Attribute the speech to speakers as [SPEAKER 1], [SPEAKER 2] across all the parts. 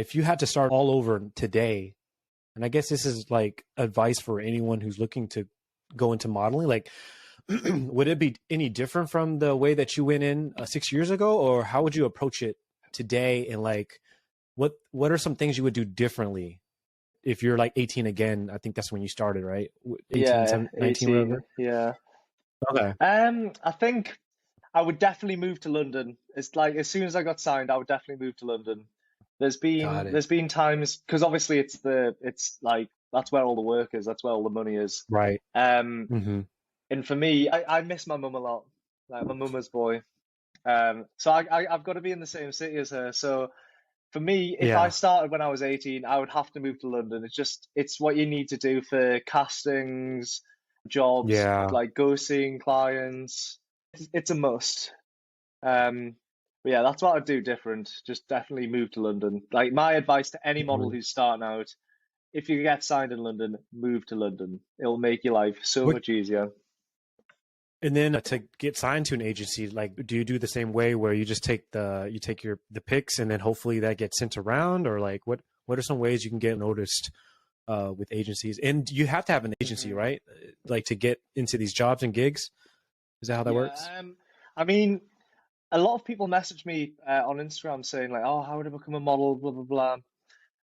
[SPEAKER 1] if you had to start all over today, and I guess this is like advice for anyone who's looking to go into modeling, like, would it be any different from the way that you went in 6 years ago, or how would you approach it today? And like, what are some things you would do differently if you're like 18 again? I think that's when you started, right? 18, 19, whatever.
[SPEAKER 2] Yeah.
[SPEAKER 1] Okay.
[SPEAKER 2] I think I would definitely move to London. It's like as soon as I got signed, I would definitely move to London. There's been times, because obviously it's like that's where all the work is, that's where all the money is.
[SPEAKER 1] Right.
[SPEAKER 2] And for me, I miss my mum a lot. Like, I'm a mama's boy. So I've got to be in the same city as her. So for me, if I started when I was 18, I would have to move to London. It's what you need to do for castings, jobs, like go seeing clients. It's a must. But yeah, that's what I'd do different. Just definitely move to London. Like, my advice to any model who's starting out, if you get signed in London, move to London. It'll make your life so much easier.
[SPEAKER 1] And then to get signed to an agency, like, do you do the same way where you just take the pics and then hopefully that gets sent around, or like what are some ways you can get noticed with agencies? And you have to have an agency, right? Like, to get into these jobs and gigs. Is that how that works?
[SPEAKER 2] I mean, a lot of people message me on Instagram saying like, "Oh, how would I become a model?" Blah blah blah.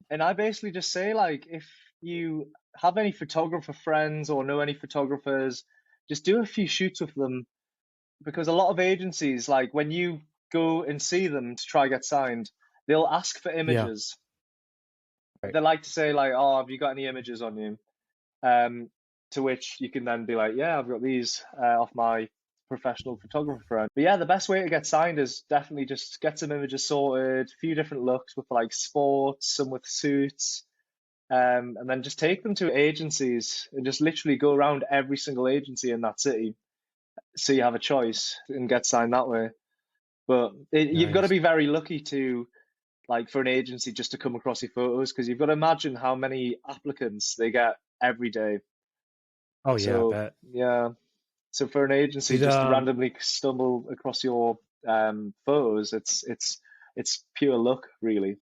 [SPEAKER 2] And I basically just say, like, if you have any photographer friends or know any photographers, just do a few shoots with them, because a lot of agencies, like, when you go and see them to try get signed, they'll ask for images. Right. They like to say like, "Oh, have you got any images on you?" To which you can then be like, "Yeah, I've got these off my professional photographer friend." But yeah, the best way to get signed is definitely just get some images sorted, a few different looks with like sports, some with suits. And then just take them to agencies and just literally go around every single agency in that city, so you have a choice and get signed that way. But you've got to be very lucky to, like, for an agency just to come across your photos, because you've got to imagine how many applicants they get every day.
[SPEAKER 1] Oh yeah,
[SPEAKER 2] so,
[SPEAKER 1] I bet.
[SPEAKER 2] Yeah. So for an agency just to randomly stumble across your photos, it's pure luck, really.